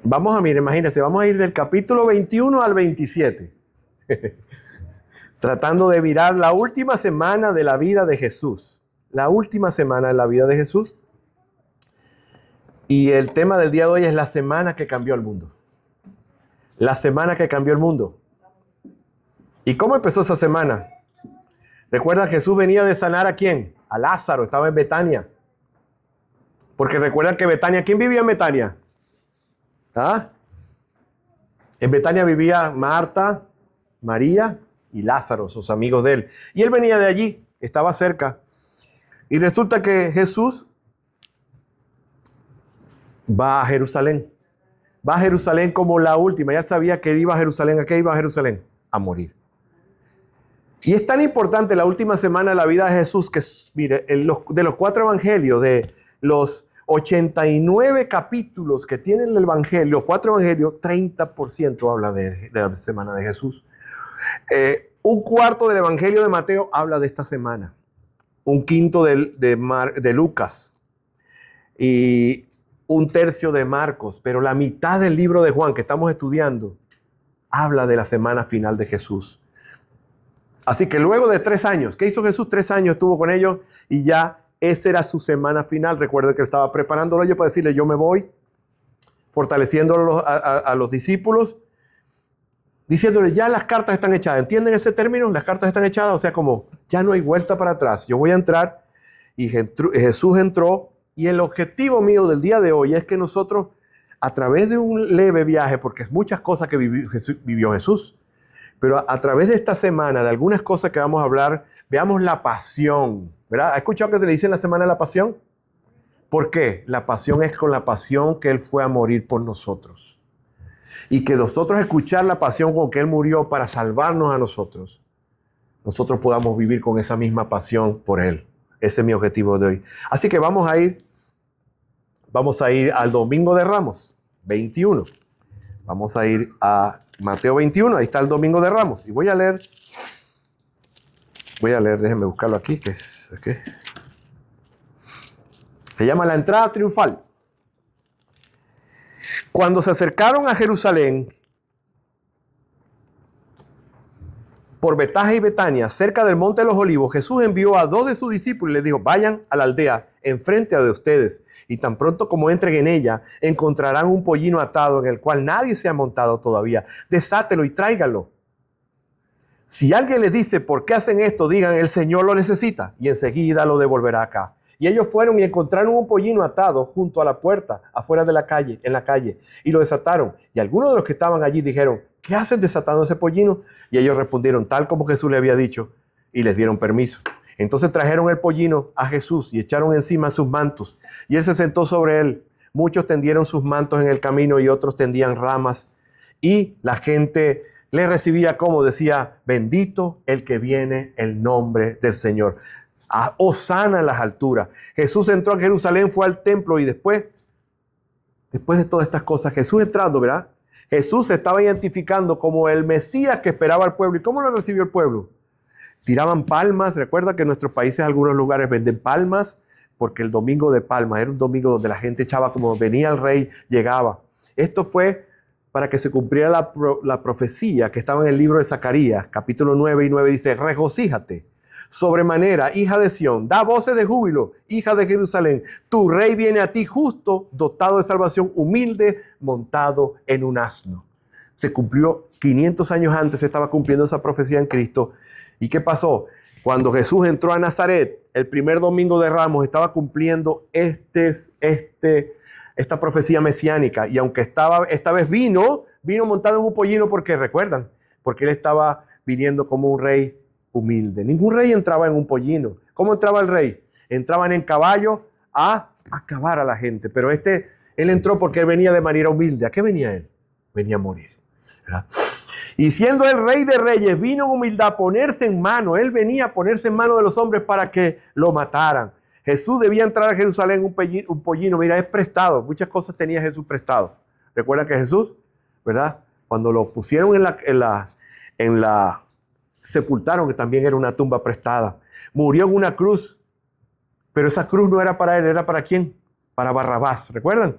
Vamos a mirar, imagínense, vamos a ir del capítulo 21 al 27. Tratando de mirar la última semana de la vida de Jesús. La última semana de la vida de Jesús. Y el tema del día de hoy es la semana que cambió el mundo. La semana que cambió el mundo. ¿Y cómo empezó esa semana? Recuerda, Jesús venía de sanar ¿a quién? A Lázaro, estaba en Betania. Porque recuerdan que Betania, ¿quién vivía en Betania? ¿Ah? En Betania vivía Marta, María y Lázaro, sus amigos de él. Y él venía de allí, estaba cerca. Y resulta que Jesús va a Jerusalén. Va a Jerusalén como la última. Ya sabía que iba a Jerusalén. ¿A qué iba a Jerusalén? A morir. Y es tan importante la última semana de la vida de Jesús que, mire, de los 4 evangelios, de los 89 capítulos que tienen el evangelio, los 4 evangelios, 30% habla de la semana de Jesús. Un cuarto del evangelio de Mateo habla de esta semana. Un quinto de Lucas. Y un tercio de Marcos. Pero la mitad del libro de Juan que estamos estudiando habla de la semana final de Jesús. Así que luego de 3 años, ¿qué hizo Jesús? 3 años estuvo con ellos y ya esa era su semana final. Recuerden que estaba preparándolo ellos para decirle yo me voy, fortaleciendo a los discípulos, diciéndole ya las cartas están echadas. ¿Entienden ese término? Las cartas están echadas, o sea, como ya no hay vuelta para atrás. Yo voy a entrar y Jesús entró y el objetivo mío del día de hoy es que nosotros, a través de un leve viaje, porque es muchas cosas que vivió Jesús, pero a través de esta semana, de algunas cosas que vamos a hablar, veamos la pasión, ¿verdad? ¿Ha escuchado que se le dice en la semana de la pasión? ¿Por qué? La pasión es con la pasión que Él fue a morir por nosotros. Y que nosotros escuchar la pasión con que Él murió para salvarnos a nosotros, nosotros podamos vivir con esa misma pasión por Él. Ese es mi objetivo de hoy. Así que vamos a ir al Domingo de Ramos, 21. Vamos a ir a Mateo 21, ahí está el Domingo de Ramos. Y voy a leer, déjenme buscarlo aquí, que se llama la entrada triunfal. Cuando se acercaron a Jerusalén, por Betagé y Betania, cerca del Monte de los Olivos, Jesús envió a 2 de sus discípulos y les dijo, vayan a la aldea enfrente de ustedes, y tan pronto como entren en ella, encontrarán un pollino atado en el cual nadie se ha montado todavía. Desátelo y tráiganlo. Si alguien les dice, ¿por qué hacen esto? Digan, el Señor lo necesita, y enseguida lo devolverá acá. Y ellos fueron y encontraron un pollino atado junto a la puerta, afuera de la calle, en la calle, y lo desataron. Y algunos de los que estaban allí dijeron, ¿qué hacen desatando ese pollino? Y ellos respondieron, tal como Jesús le había dicho, y les dieron permiso. Entonces trajeron el pollino a Jesús y echaron encima sus mantos, y él se sentó sobre él. Muchos tendieron sus mantos en el camino y otros tendían ramas, y la gente le recibía como decía, bendito el que viene el nombre del Señor. Hosana en las alturas. Jesús entró a Jerusalén, fue al templo y después de todas estas cosas, Jesús entrando, ¿verdad? Jesús se estaba identificando como el Mesías que esperaba el pueblo. ¿Y cómo lo recibió el pueblo? Tiraban palmas. Recuerda que en nuestros países, en algunos lugares venden palmas, porque el domingo de palmas era un domingo donde la gente echaba como venía el rey, llegaba. Esto fue para que se cumpliera la profecía que estaba en el libro de Zacarías, capítulo 9 y 9, dice, regocíjate sobremanera, hija de Sión, da voces de júbilo, hija de Jerusalén, tu rey viene a ti justo, dotado de salvación, humilde, montado en un asno. Se cumplió 500 años antes, se estaba cumpliendo esa profecía en Cristo. ¿Y qué pasó? Cuando Jesús entró a Nazaret, el primer domingo de Ramos, estaba cumpliendo esta profecía mesiánica. Y aunque esta vez vino montado en un pollino, porque recuerdan, porque él estaba viniendo como un rey humilde. Ningún rey entraba en un pollino. ¿Cómo entraba el rey? Entraban en caballo a acabar a la gente. Pero él entró porque él venía de manera humilde. ¿A qué venía él? Venía a morir, ¿verdad? Y siendo el rey de reyes, vino en humildad a ponerse en mano. Él venía a ponerse en mano de los hombres para que lo mataran. Jesús debía entrar a Jerusalén un pollino. Mira, es prestado. Muchas cosas tenía Jesús prestado. Recuerda que Jesús, ¿verdad? Cuando lo pusieron en la sepultaron, que también era una tumba prestada. Murió en una cruz, pero esa cruz no era para él, era para ¿quién? Para Barrabás, ¿recuerdan?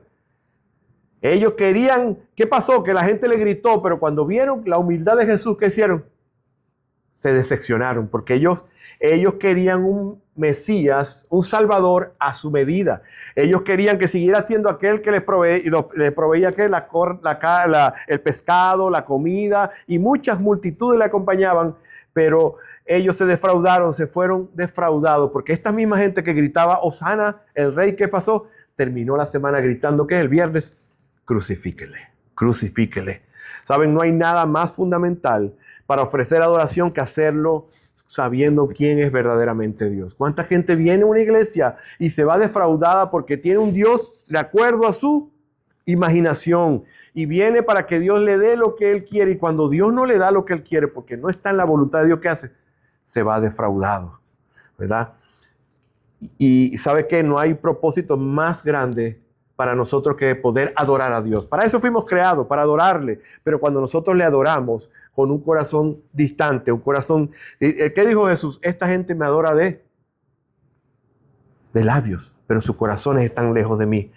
Ellos querían, ¿qué pasó? Que la gente le gritó, pero cuando vieron la humildad de Jesús, ¿qué hicieron? Se decepcionaron, porque ellos querían un Mesías, un Salvador a su medida. Ellos querían que siguiera siendo aquel que les proveía que el pescado, la comida, y muchas multitudes le acompañaban, pero ellos se defraudaron, se fueron defraudados, porque esta misma gente que gritaba, Hosana, el rey, ¿qué pasó? Terminó la semana gritando que el viernes, crucifíquele, crucifíquele. Saben, no hay nada más fundamental para ofrecer adoración que hacerlo sabiendo quién es verdaderamente Dios. ¿Cuánta gente viene a una iglesia y se va defraudada porque tiene un Dios de acuerdo a su imaginación y viene para que Dios le dé lo que Él quiere, y cuando Dios no le da lo que Él quiere porque no está en la voluntad de Dios, ¿qué hace? Se va defraudado, ¿verdad? Y sabe que no hay propósito más grande para nosotros que poder adorar a Dios. Para eso fuimos creados, para adorarle. Pero cuando nosotros le adoramos con un corazón distante, un corazón... ¿Qué dijo Jesús? Esta gente me adora de labios, pero sus corazones están lejos de mí.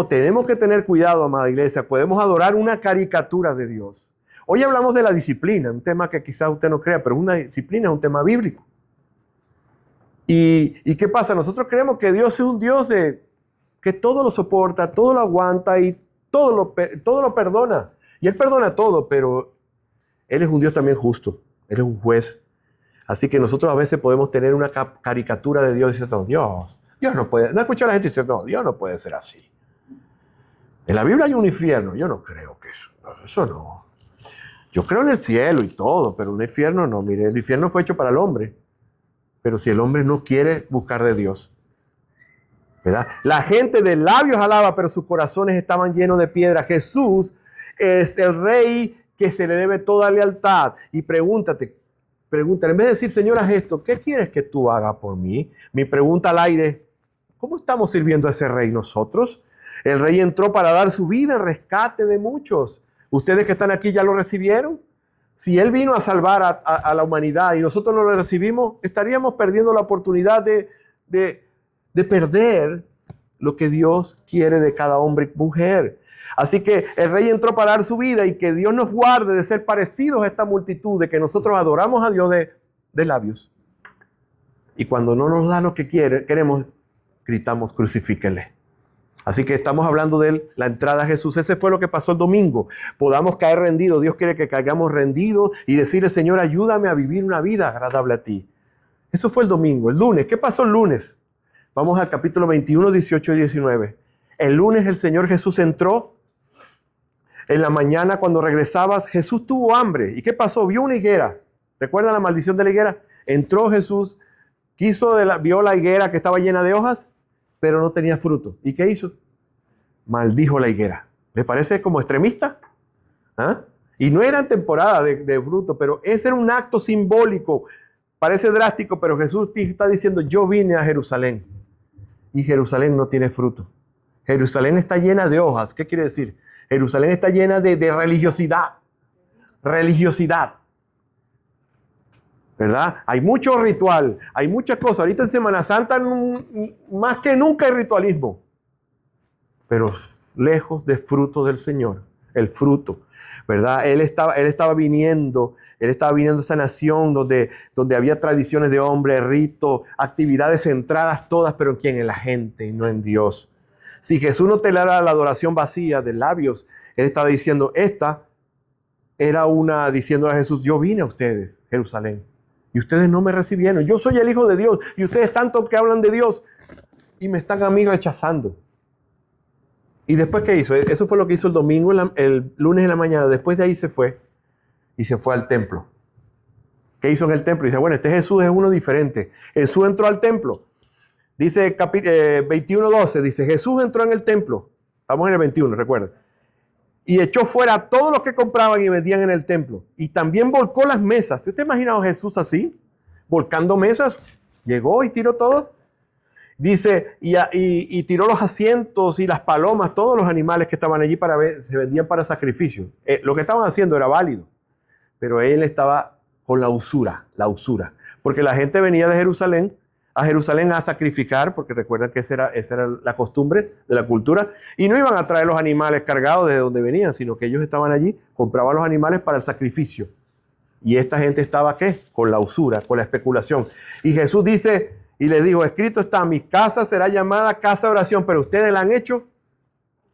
Tenemos que tener cuidado, amada iglesia. Podemos adorar una caricatura de Dios. Hoy hablamos de la disciplina, un tema que quizás usted no crea, pero una disciplina es un tema bíblico. ¿Y qué pasa? Nosotros creemos que Dios es un Dios que todo lo soporta, todo lo aguanta y todo lo perdona. Y Él perdona todo, pero Él es un Dios también justo. Él es un juez. Así que nosotros a veces podemos tener una caricatura de Dios y decir, no, Dios no puede. No escucho a la gente decir, no, Dios no puede ser así. En la Biblia hay un infierno. Yo no creo que eso no. Yo creo en el cielo y todo, pero un infierno no. Mire, el infierno fue hecho para el hombre. Pero si el hombre no quiere buscar de Dios, ¿verdad? La gente de labios alaba, pero sus corazones estaban llenos de piedra. Jesús es el rey que se le debe toda lealtad. Y pregúntate, en vez de decir, Señor, haz esto, ¿qué quieres que tú hagas por mí? Mi pregunta al aire, ¿cómo estamos sirviendo a ese rey nosotros? El rey entró para dar su vida en rescate de muchos. Ustedes que están aquí ya lo recibieron. Si Él vino a salvar a la humanidad y nosotros no lo recibimos, estaríamos perdiendo la oportunidad de perder lo que Dios quiere de cada hombre y mujer. Así que el rey entró para dar su vida, y que Dios nos guarde de ser parecidos a esta multitud, de que nosotros adoramos a Dios de labios. Y cuando no nos da lo que queremos, gritamos, crucifíquele. Así que estamos hablando de la entrada a Jesús. Ese fue lo que pasó el domingo. Podamos caer rendidos. Dios quiere que caigamos rendidos y decirle, Señor, ayúdame a vivir una vida agradable a ti. Eso fue el domingo. El lunes, ¿qué pasó el lunes? Vamos al capítulo 21, 18 y 19. El lunes el Señor Jesús entró. En la mañana, cuando regresabas, Jesús tuvo hambre. ¿Y qué pasó? Vio una higuera. ¿Recuerdan la maldición de la higuera? Entró Jesús, vio la higuera que estaba llena de hojas, pero no tenía fruto. ¿Y qué hizo? Maldijo la higuera. ¿Les parece como extremista? ¿Ah? Y no era en temporada de fruto, pero ese era un acto simbólico. Parece drástico, pero Jesús está diciendo, yo vine a Jerusalén y Jerusalén no tiene fruto. Jerusalén está llena de hojas. ¿Qué quiere decir? Jerusalén está llena de religiosidad. Religiosidad. ¿Verdad? Hay mucho ritual, hay muchas cosas. Ahorita en Semana Santa más que nunca hay ritualismo. Pero lejos de fruto del Señor. El fruto. ¿Verdad? Él estaba viniendo a esta nación donde había tradiciones de hombre, ritos, actividades centradas todas, pero ¿en quién? En la gente y no en Dios. Si Jesús no te le da la adoración vacía de labios, Él estaba diciendo, diciendo a Jesús, yo vine a ustedes, Jerusalén, y ustedes no me recibieron. Yo soy el Hijo de Dios, y ustedes tanto que hablan de Dios, y me están a mí rechazando. ¿Y después qué hizo? Eso fue lo que hizo el domingo, el lunes en la mañana. Después de ahí se fue, y se fue al templo. ¿Qué hizo en el templo? Y dice, bueno, este Jesús es uno diferente. Jesús entró al templo. Dice 21:12, dice, Jesús entró en el templo. Estamos en el 21, recuerden. Y echó fuera a todos los que compraban y vendían en el templo. Y también volcó las mesas. ¿Usted imagina a Jesús así? Volcando mesas. Llegó y tiró todo. Dice, y tiró los asientos y las palomas, todos los animales que estaban allí se vendían para sacrificio. Lo que estaban haciendo era válido. Pero él estaba con la usura. Porque la gente venía de Jerusalén a Jerusalén a sacrificar, porque recuerdan que esa era la costumbre de la cultura, y no iban a traer los animales cargados de donde venían, sino que ellos estaban allí, compraban los animales para el sacrificio. Y esta gente estaba, ¿qué? Con la usura, con la especulación. Y Jesús dice, y les dijo, escrito está, mi casa será llamada casa de oración, pero ustedes la han hecho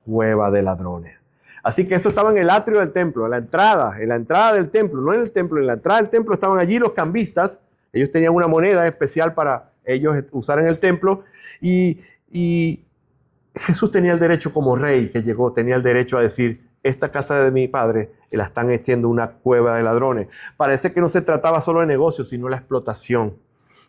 cueva de ladrones. Así que eso estaba en el atrio del templo, en la entrada del templo, no en el templo, en la entrada del templo estaban allí los cambistas. Ellos tenían una moneda especial para ellos usar en el templo. Y Jesús tenía el derecho como rey que llegó, tenía el derecho a decir, esta casa de mi padre la están haciendo una cueva de ladrones. Parece que no se trataba solo de negocios, sino de la explotación,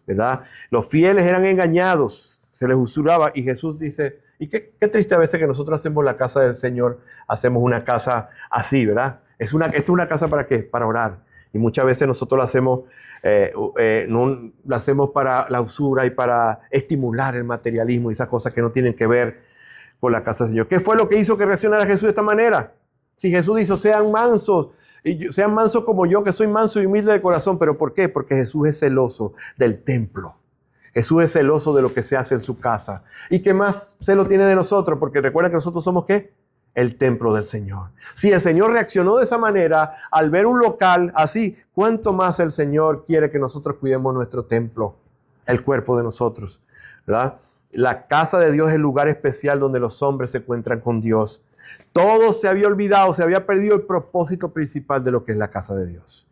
¿verdad? Los fieles eran engañados, se les usuraba, y Jesús dice, y qué triste a veces que nosotros hacemos la casa del Señor, hacemos una casa así, ¿verdad? Esta es una casa ¿para qué? Para orar. Y muchas veces nosotros la hacemos, la hacemos para la usura y para estimular el materialismo y esas cosas que no tienen que ver con la casa del Señor. ¿Qué fue lo que hizo que reaccionara Jesús de esta manera? Si Jesús dijo, sean mansos como yo, que soy manso y humilde de corazón. ¿Pero por qué? Porque Jesús es celoso del templo. Jesús es celoso de lo que se hace en su casa. ¿Y qué más celo tiene de nosotros? Porque recuerda que nosotros somos ¿qué? El templo del Señor. Si el Señor reaccionó de esa manera al ver un local así, ¿cuánto más el Señor quiere que nosotros cuidemos nuestro templo, el cuerpo de nosotros, ¿verdad? La casa de Dios es el lugar especial donde los hombres se encuentran con Dios. Todo se había olvidado, se había perdido el propósito principal de lo que es la casa de Dios.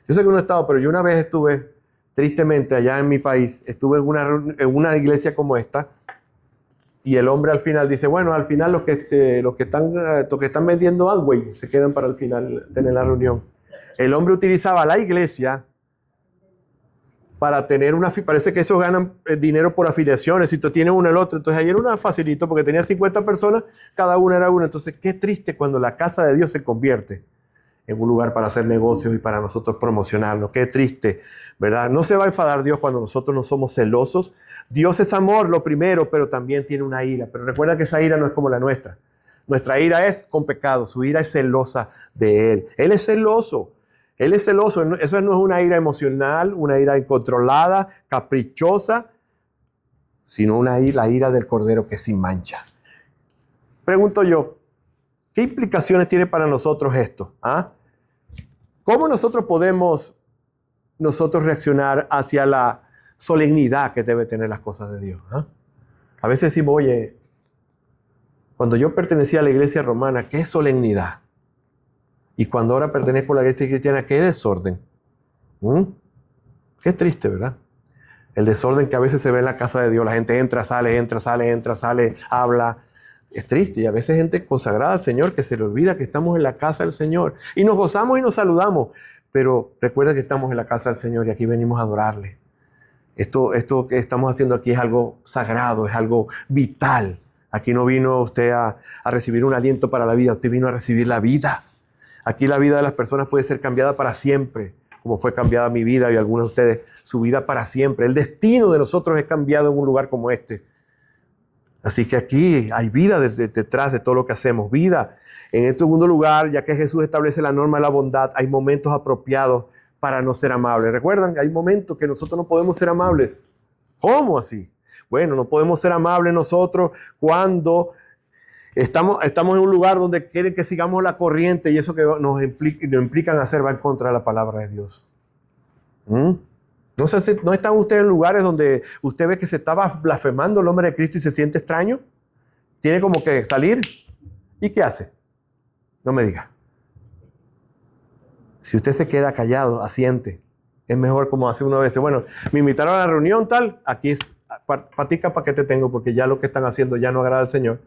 Yo sé que no he estado, pero yo una vez estuve, tristemente, allá en mi país, estuve en una iglesia como esta, y el hombre al final dice, bueno, al final los que están vendiendo Amway se quedan para el final tener la reunión. El hombre utilizaba la iglesia para tener parece que esos ganan dinero por afiliaciones, si tú tienes uno el otro. Entonces ayer una facilito porque tenía 50 personas, cada una era una. Entonces qué triste cuando la casa de Dios se convierte en un lugar para hacer negocios y para nosotros promocionarnos. Qué triste, ¿verdad? No se va a enfadar Dios cuando nosotros no somos celosos. Dios es amor, lo primero, pero también tiene una ira. Pero recuerda que esa ira no es como la nuestra. Nuestra ira es con pecado, su ira es celosa de Él. Él es celoso. Él es celoso. Eso no es una ira emocional, una ira incontrolada, caprichosa, sino la ira del Cordero que es sin mancha. Pregunto yo, ¿qué implicaciones tiene para nosotros esto? ¿Ah? ¿Cómo nosotros podemos reaccionar hacia la solemnidad que debe tener las cosas de Dios? ¿Ah? A veces decimos, oye, cuando yo pertenecía a la iglesia romana, ¿qué solemnidad? Y cuando ahora pertenezco a la iglesia cristiana, ¿qué desorden? Qué triste, ¿verdad? El desorden que a veces se ve en la casa de Dios. La gente entra, sale, habla. Es triste. Y a veces gente consagrada al Señor que se le olvida que estamos en la casa del Señor. Y nos gozamos y nos saludamos. Pero recuerda que estamos en la casa del Señor y aquí venimos a adorarle. Esto que estamos haciendo aquí es algo sagrado, es algo vital. Aquí no vino usted a recibir un aliento para la vida, usted vino a recibir la vida. Aquí la vida de las personas puede ser cambiada para siempre, como fue cambiada mi vida y algunos de ustedes, su vida para siempre. El destino de nosotros es cambiado en un lugar como este. Así que aquí hay vida detrás de todo lo que hacemos. Vida. En este segundo lugar, ya que Jesús establece la norma de la bondad, hay momentos apropiados para no ser amables. ¿Recuerdan? Hay momentos que nosotros no podemos ser amables. ¿Cómo así? Bueno, no podemos ser amables nosotros cuando estamos en un lugar donde quieren que sigamos la corriente y eso que nos implican hacer va en contra de la palabra de Dios. No sé si no están ustedes en lugares donde usted ve que se estaba blasfemando el nombre de Cristo y se siente extraño. Tiene como que salir. ¿Y qué hace? No me diga. Si usted se queda callado, asiente. Es mejor como hace una vez. Bueno, me invitaron a la reunión tal, aquí es patica para que te tengo porque ya lo que están haciendo ya no agrada al Señor.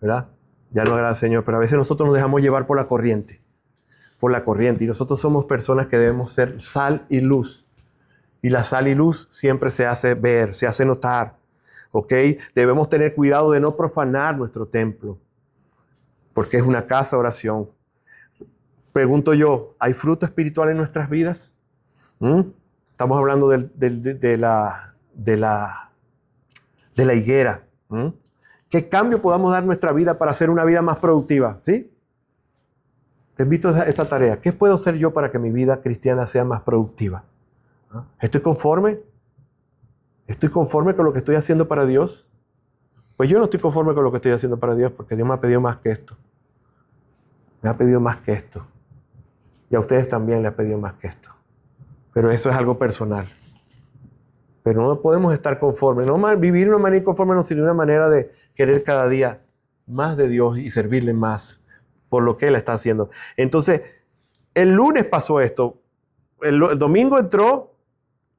¿Verdad? Ya no agrada al Señor, pero a veces nosotros nos dejamos llevar por la corriente, y nosotros somos personas que debemos ser sal y luz, y la sal y luz siempre se hace ver, se hace notar, ¿ok? Debemos tener cuidado de no profanar nuestro templo, porque es una casa de oración. Pregunto yo, ¿hay fruto espiritual en nuestras vidas? Estamos hablando de la higuera. ¿Qué cambio podamos dar a nuestra vida para hacer una vida más productiva? ¿Sí? Te invito a esta tarea. ¿Qué puedo hacer yo para que mi vida cristiana sea más productiva? ¿Estoy conforme? ¿Estoy conforme con lo que estoy haciendo para Dios? Pues yo no estoy conforme con lo que estoy haciendo para Dios porque Dios me ha pedido más que esto. Me ha pedido más que esto. Y a ustedes también les ha pedido más que esto. Pero eso es algo personal. Pero no podemos estar conformes. No vivir una manera inconforme, sino una manera de querer cada día más de Dios y servirle más por lo que Él está haciendo. Entonces, el lunes pasó esto. El domingo entró.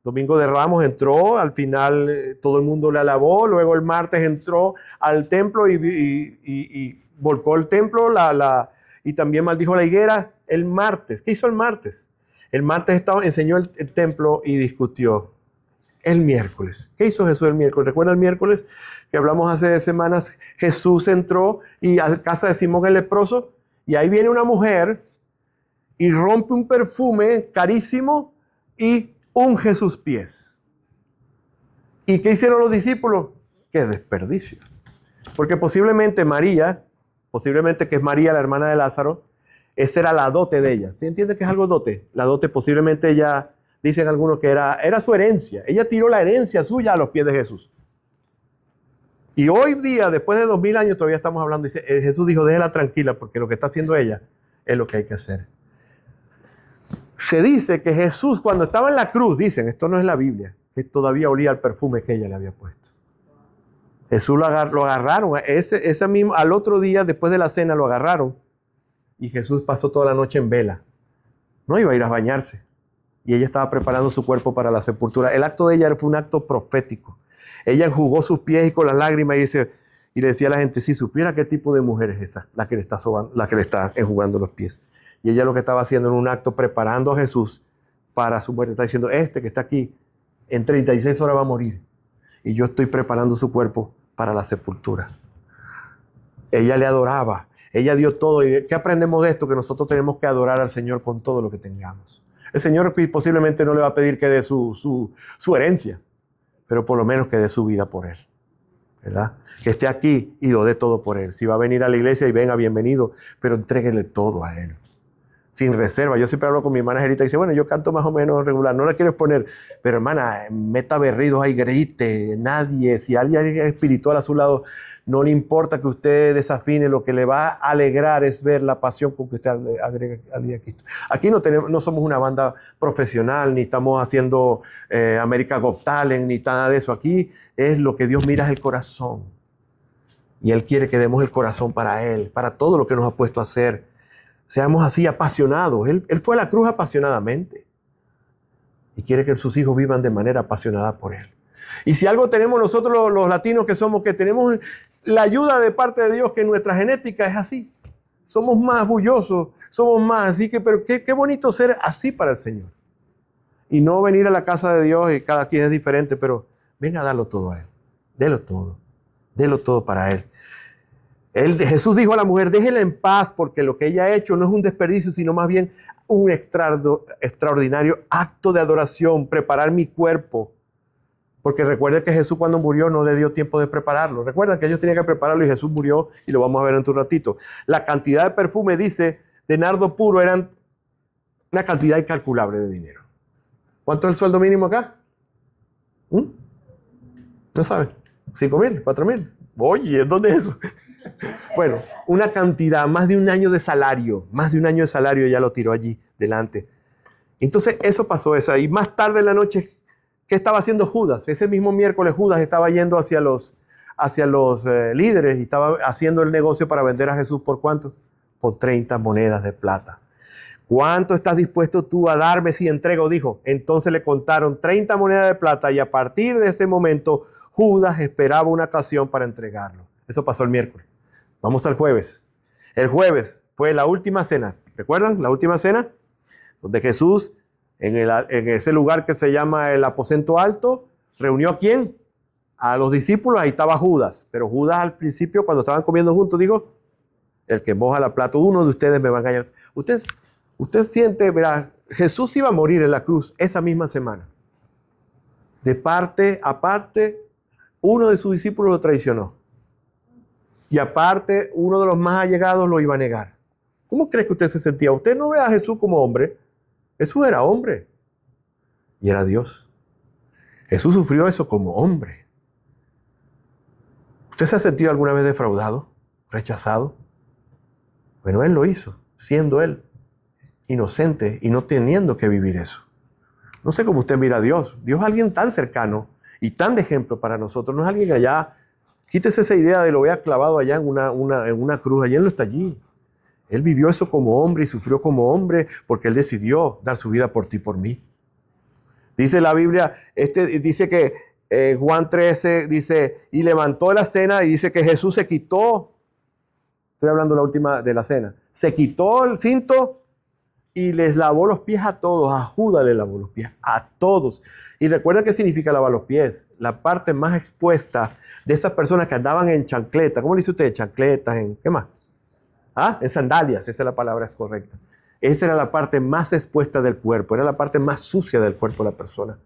Domingo de Ramos entró, al final todo el mundo le alabó, luego el martes entró al templo y volcó el templo y también maldijo la higuera. El martes, ¿qué hizo el martes? El martes enseñó el templo y discutió. El miércoles, ¿qué hizo Jesús el miércoles? ¿Recuerda el miércoles que hablamos hace semanas? Jesús entró y a casa de Simón el leproso y ahí viene una mujer y rompe un perfume carísimo y unge sus pies. ¿Y qué hicieron los discípulos? ¡Qué desperdicio! Porque posiblemente María, que es María, la hermana de Lázaro, esa era la dote de ella. ¿Sí entiende que es algo dote? La dote posiblemente ella, dicen algunos que era su herencia. Ella tiró la herencia suya a los pies de Jesús. Y hoy día, después de 2000 años, todavía estamos hablando. Dice, Jesús dijo, déjela tranquila, porque lo que está haciendo ella es lo que hay que hacer. Se dice que Jesús cuando estaba en la cruz, dicen, esto no es la Biblia, que todavía olía el perfume que ella le había puesto. Jesús lo agarraron, ese mismo, al otro día después de la cena lo agarraron y Jesús pasó toda la noche en vela. No iba a ir a bañarse y ella estaba preparando su cuerpo para la sepultura. El acto de ella fue un acto profético. Ella enjugó sus pies y con las lágrimas y le decía a la gente, si supiera qué tipo de mujer es esa, la que le está enjugando los pies. Y ella lo que estaba haciendo en un acto preparando a Jesús para su muerte. Está diciendo, este que está aquí, en 36 horas va a morir. Y yo estoy preparando su cuerpo para la sepultura. Ella le adoraba. Ella dio todo. ¿Y qué aprendemos de esto? Que nosotros tenemos que adorar al Señor con todo lo que tengamos. El Señor posiblemente no le va a pedir que dé su herencia, pero por lo menos que dé su vida por Él. ¿Verdad? Que esté aquí y lo dé todo por Él. Si va a venir a la iglesia y venga, bienvenido, pero entréguele todo a Él. Sin reserva. Yo siempre hablo con mi hermana Gerita y dice, bueno, yo canto más o menos regular, no la quiero exponer, pero hermana, meta berridos ahí, grite, nadie, si alguien es espiritual a su lado, no le importa que usted desafine, lo que le va a alegrar es ver la pasión con que usted agrega a Cristo. Aquí no somos una banda profesional, ni estamos haciendo America Got Talent, ni nada de eso. Aquí es lo que Dios mira es el corazón. Y Él quiere que demos el corazón para Él, para todo lo que nos ha puesto a hacer. Seamos así apasionados. Él fue a la cruz apasionadamente. Y quiere que sus hijos vivan de manera apasionada por Él. Y si algo tenemos nosotros los latinos que somos, que tenemos la ayuda de parte de Dios, que nuestra genética es así. Somos más bullosos, somos más así que, pero qué bonito ser así para el Señor. Y no venir a la casa de Dios y cada quien es diferente, pero venga a darlo todo a Él. Délo todo para Él. Jesús dijo a la mujer, déjela en paz porque lo que ella ha hecho no es un desperdicio, sino más bien un extraordinario acto de adoración, preparar mi cuerpo. Porque recuerden que Jesús cuando murió no le dio tiempo de prepararlo. Recuerden que ellos tenían que prepararlo y Jesús murió y lo vamos a ver en un ratito. La cantidad de perfume, dice, de nardo puro eran una cantidad incalculable de dinero. ¿Cuánto es el sueldo mínimo acá? ¿No saben? ¿5,000? ¿4,000? Oye, ¿dónde es eso? Bueno, una cantidad, más de un año de salario ya lo tiró allí delante. Entonces eso pasó, y más tarde en la noche, ¿qué estaba haciendo Judas? Ese mismo miércoles Judas estaba yendo hacia los líderes y estaba haciendo el negocio para vender a Jesús. ¿Por cuánto? Por 30 monedas de plata. ¿Cuánto estás dispuesto tú a darme si entrego? Dijo. Entonces le contaron 30 monedas de plata y a partir de ese momento Judas esperaba una ocasión para entregarlo. Eso pasó el miércoles. Vamos al jueves. El jueves fue la última cena. ¿Recuerdan? La última cena, donde Jesús, en ese lugar que se llama el aposento alto, reunió ¿a quién? A los discípulos. Ahí estaba Judas. Pero Judas al principio, cuando estaban comiendo juntos, dijo, el que moja la plata, uno de ustedes me va a engañar. Usted siente, verá, Jesús iba a morir en la cruz esa misma semana. De parte a parte, uno de sus discípulos lo traicionó. Y aparte, uno de los más allegados lo iba a negar. ¿Cómo cree que usted se sentía? Usted no ve a Jesús como hombre. Jesús era hombre. Y era Dios. Jesús sufrió eso como hombre. ¿Usted se ha sentido alguna vez defraudado, rechazado? Bueno, Él lo hizo, siendo Él inocente y no teniendo que vivir eso. No sé cómo usted mira a Dios. Dios es alguien tan cercano y tan de ejemplo para nosotros. No es alguien allá. Quítese esa idea de lo vea clavado allá en una cruz. Allá Él no está allí. Él vivió eso como hombre y sufrió como hombre porque Él decidió dar su vida por ti y por mí. Dice la Biblia, dice que Juan 13 dice, y levantó la cena y dice que Jesús se quitó. Estoy hablando de la última de la cena. Se quitó el cinto y les lavó los pies a todos. A Judas le lavó los pies, a todos. Y recuerda qué significa lavar los pies. La parte más expuesta de esas personas que andaban en chancleta. ¿Cómo le dice usted? Chancletas, ¿qué más? En sandalias, esa es la palabra correcta. Esa era la parte más expuesta del cuerpo, era la parte más sucia del cuerpo de la persona.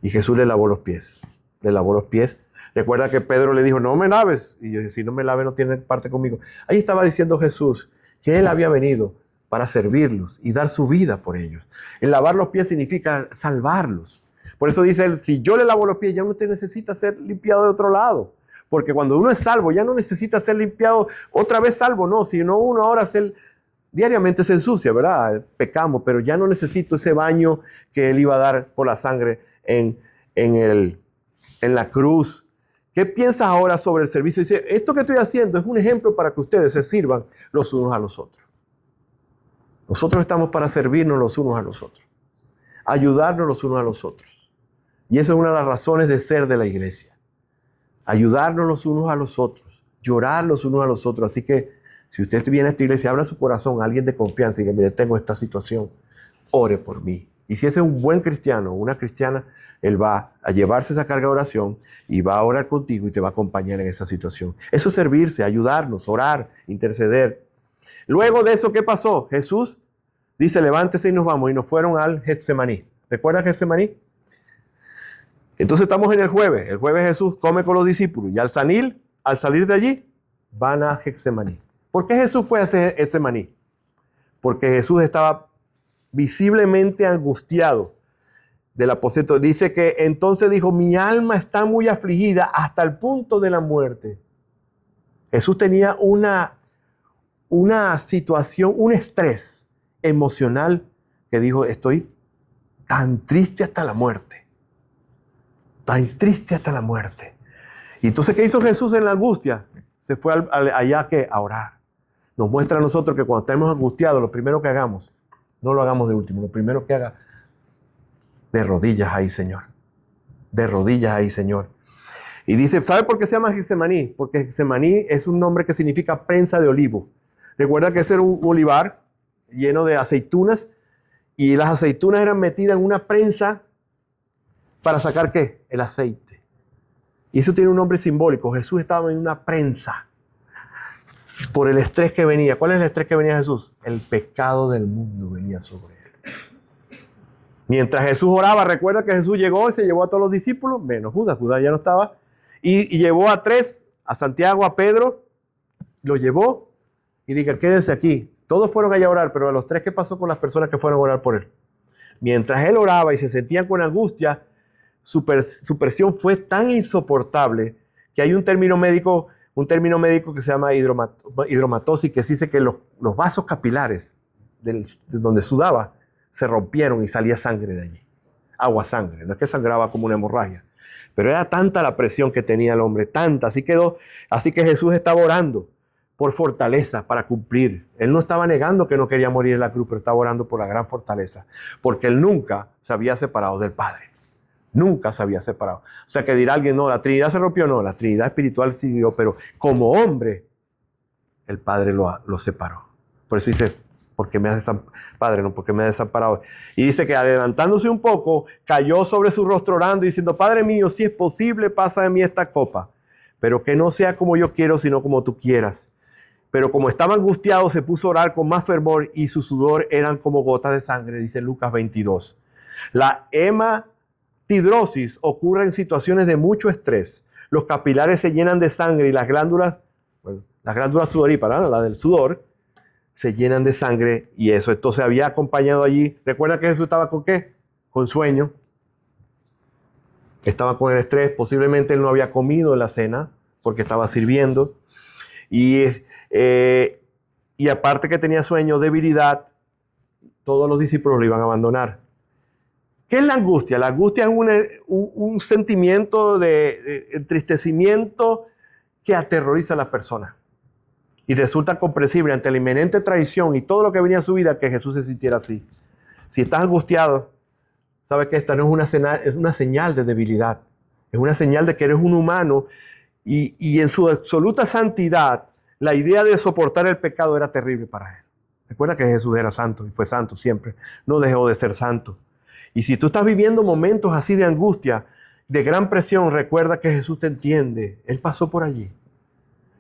Y Jesús le lavó los pies. Le lavó los pies. Recuerda que Pedro le dijo, no me laves. Y yo dije, si no me laves no tiene parte conmigo. Ahí estaba diciendo Jesús que Él había venido para servirlos y dar su vida por ellos. El lavar los pies significa salvarlos. Por eso dice Él, si yo le lavo los pies, ya no te necesita ser limpiado de otro lado. Porque cuando uno es salvo, ya no necesita ser limpiado otra vez salvo, no, sino uno ahora diariamente se ensucia, ¿verdad? Pecamos, pero ya no necesito ese baño que Él iba a dar por la sangre en la cruz. ¿Qué piensas ahora sobre el servicio? Dice, esto que estoy haciendo es un ejemplo para que ustedes se sirvan los unos a los otros. Nosotros estamos para servirnos los unos a los otros, ayudarnos los unos a los otros. Y esa es una de las razones de ser de la iglesia. Ayudarnos los unos a los otros, llorar los unos a los otros. Así que si usted viene a esta iglesia, abra su corazón a alguien de confianza y que mire, tengo esta situación, ore por mí. Y si ese es un buen cristiano o una cristiana, Él va a llevarse esa carga de oración y va a orar contigo y te va a acompañar en esa situación. Eso es servirse, ayudarnos, orar, interceder. Luego de eso, ¿qué pasó? Jesús dice, levántese y nos vamos. Y nos fueron al Getsemaní. ¿Recuerdan Getsemaní? Entonces estamos en el jueves. El jueves Jesús come con los discípulos. Y al salir de allí, van a Getsemaní. ¿Por qué Jesús fue a Getsemaní? Porque Jesús estaba visiblemente angustiado del aposento. Dice que entonces dijo, mi alma está muy afligida hasta el punto de la muerte. Jesús tenía una situación, un estrés emocional que dijo, estoy tan triste hasta la muerte. Tan triste hasta la muerte. Y entonces, ¿qué hizo Jesús en la angustia? Se fue allá a orar. Nos muestra a nosotros que cuando estemos angustiados, lo primero que hagamos, no lo hagamos de último, lo primero que haga, de rodillas ahí, Señor. De rodillas ahí, Señor. Y dice, ¿sabe por qué se llama Getsemaní? Porque Getsemaní es un nombre que significa prensa de olivo. Recuerda que ese era un olivar lleno de aceitunas y las aceitunas eran metidas en una prensa para sacar ¿qué? El aceite. Y eso tiene un nombre simbólico. Jesús estaba en una prensa por el estrés que venía. ¿Cuál es el estrés que venía Jesús? El pecado del mundo venía sobre él. Mientras Jesús oraba, recuerda que Jesús llegó y se llevó a todos los discípulos, menos Judas ya no estaba, y llevó a 3, a Santiago, a Pedro, lo llevó y diga, quédense aquí. Todos fueron allá a orar, pero a los 3, ¿qué pasó con las personas que fueron a orar por él? Mientras él oraba y se sentían con angustia, su presión fue tan insoportable que hay un término médico que se llama hidromatosis, que dice que los vasos capilares de donde sudaba se rompieron y salía sangre de allí. Agua sangre, no es que sangraba como una hemorragia. Pero era tanta la presión que tenía el hombre, tanta. Así que Jesús estaba orando por fortaleza para cumplir. Él no estaba negando que no quería morir en la cruz, pero estaba orando por la gran fortaleza. Porque él nunca se había separado del Padre. Nunca se había separado. O sea que dirá alguien, no, la Trinidad se rompió, no, la Trinidad espiritual siguió, pero como hombre, el Padre lo separó. Por eso dice, porque me has desamparado, Padre, no, porque me has desamparado. Y dice que adelantándose un poco, cayó sobre su rostro orando, diciendo, Padre mío, si es posible, pasa de mí esta copa, pero que no sea como yo quiero, sino como tú quieras. Pero como estaba angustiado, se puso a orar con más fervor y su sudor eran como gotas de sangre, dice Lucas 22. La hematidrosis ocurre en situaciones de mucho estrés. Los capilares se llenan de sangre y las glándulas sudoríparas, ¿no? La del sudor, se llenan de sangre y eso. Entonces había acompañado allí. Recuerda que Jesús estaba con ¿qué? Con sueño. Estaba con el estrés, posiblemente él no había comido en la cena porque estaba sirviendo. Y, y aparte que tenía sueño, debilidad, todos los discípulos lo iban a abandonar. ¿Qué es la angustia? La angustia es un sentimiento de entristecimiento que aterroriza a la persona. Y resulta comprensible ante la inminente traición y todo lo que venía a su vida que Jesús se sintiera así. Si estás angustiado, sabes que esta no es una señal de debilidad. Es una señal de que eres un humano y en su absoluta santidad, la idea de soportar el pecado era terrible para él. Recuerda que Jesús era santo y fue santo siempre. No dejó de ser santo. Y si tú estás viviendo momentos así de angustia, de gran presión, recuerda que Jesús te entiende. Él pasó por allí.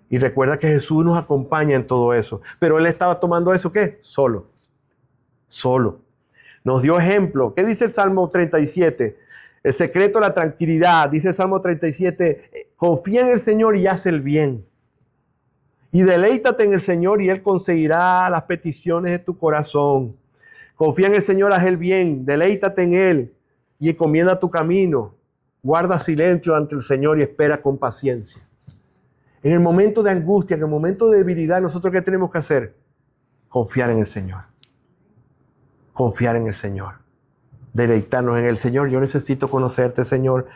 Y recuerda que Jesús nos acompaña en todo eso. Pero él estaba tomando eso, ¿qué? Solo. Solo. Nos dio ejemplo. ¿Qué dice el Salmo 37? El secreto de la tranquilidad. Dice el Salmo 37, confía en el Señor y haz el bien. Y deleítate en el Señor y Él conseguirá las peticiones de tu corazón. Confía en el Señor, haz el bien, deleítate en Él y encomienda tu camino. Guarda silencio ante el Señor y espera con paciencia. En el momento de angustia, en el momento de debilidad, ¿nosotros qué tenemos que hacer? Confiar en el Señor. Confiar en el Señor. Deleitarnos en el Señor. Yo necesito conocerte, Señor.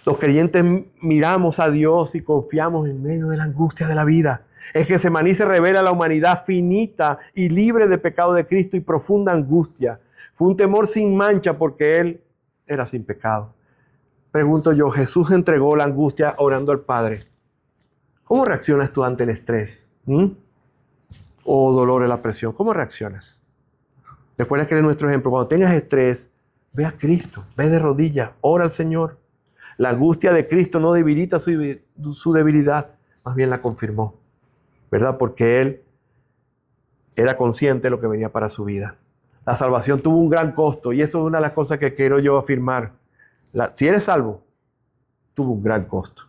Los creyentes miramos a Dios y confiamos en medio de la angustia de la vida. En Getsemaní se revela la humanidad finita y libre de pecado de Cristo y profunda angustia. Fue un temor sin mancha porque Él era sin pecado. Pregunto yo, Jesús entregó la angustia orando al Padre. ¿Cómo reaccionas tú ante el estrés? O dolor en la presión. ¿Cómo reaccionas? Recuerda que es nuestro ejemplo. Cuando tengas estrés, ve a Cristo, ve de rodillas, ora al Señor. La angustia de Cristo no debilita su debilidad, más bien la confirmó. ¿Verdad? Porque Él era consciente de lo que venía para su vida. La salvación tuvo un gran costo y eso es una de las cosas que quiero yo afirmar. Si eres salvo, tuvo un gran costo.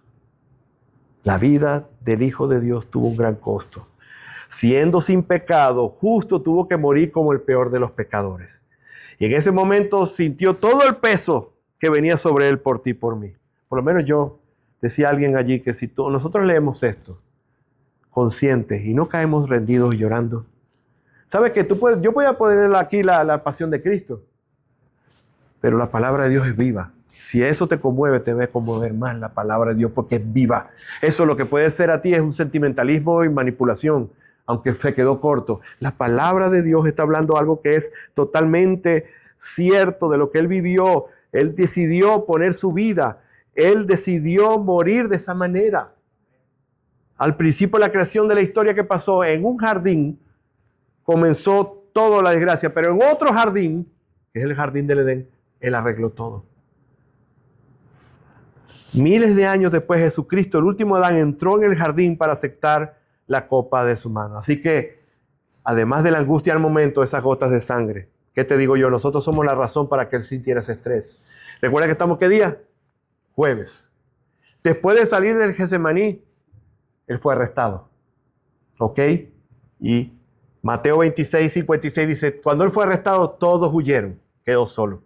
La vida del Hijo de Dios tuvo un gran costo. Siendo sin pecado, justo tuvo que morir como el peor de los pecadores. Y en ese momento sintió todo el peso que venía sobre Él por ti y por mí. Por lo menos yo, decía alguien allí, que si nosotros leemos esto, conscientes y no caemos rendidos y llorando. ¿Sabes qué? Yo voy a poner aquí la pasión de Cristo, pero la palabra de Dios es viva. Si eso te conmueve, te debe conmover más la palabra de Dios porque es viva. Eso lo que puede ser a ti es un sentimentalismo y manipulación, aunque se quedó corto. La palabra de Dios está hablando algo que es totalmente cierto de lo que Él vivió. Él decidió poner su vida. Él decidió morir de esa manera. Al principio de la creación de la historia que pasó en un jardín, comenzó toda la desgracia, pero en otro jardín, que es el jardín del Edén, Él arregló todo. Miles de años después, Jesucristo, el último Adán, entró en el jardín para aceptar la copa de su mano. Así que, además de la angustia al momento, esas gotas de sangre, ¿qué te digo yo? Nosotros somos la razón para que Él sintiera ese estrés. ¿Recuerda que estamos qué día? Jueves. Después de salir del Getsemaní, Él fue arrestado. ¿Ok? Y Mateo 26, 56 dice, cuando Él fue arrestado, todos huyeron. Quedó solo.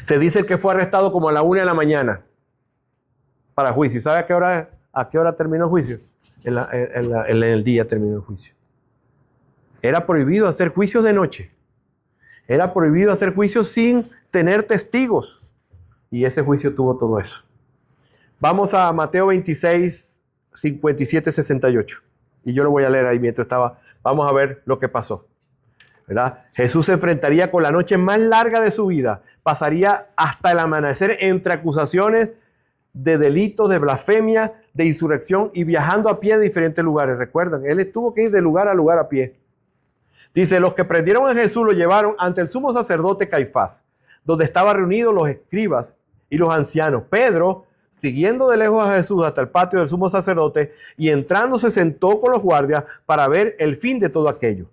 Se dice que fue arrestado como a la 1 de la mañana para juicio. ¿Sabe a qué hora terminó el juicio? En el día terminó el juicio. Era prohibido hacer juicios de noche. Era prohibido hacer juicios sin tener testigos. Y ese juicio tuvo todo eso. Vamos a Mateo 26, 57, 68. Y yo lo voy a leer ahí mientras estaba. Vamos a ver lo que pasó. ¿Verdad? Jesús se enfrentaría con la noche más larga de su vida. Pasaría hasta el amanecer entre acusaciones de delitos, de blasfemia, de insurrección y viajando a pie de diferentes lugares. Recuerdan, Él tuvo que ir de lugar a lugar a pie. Dice, los que prendieron a Jesús lo llevaron ante el sumo sacerdote Caifás, donde estaban reunidos los escribas y los ancianos. Pedro, siguiendo de lejos a Jesús hasta el patio del sumo sacerdote y entrando se sentó con los guardias para ver el fin de todo aquello.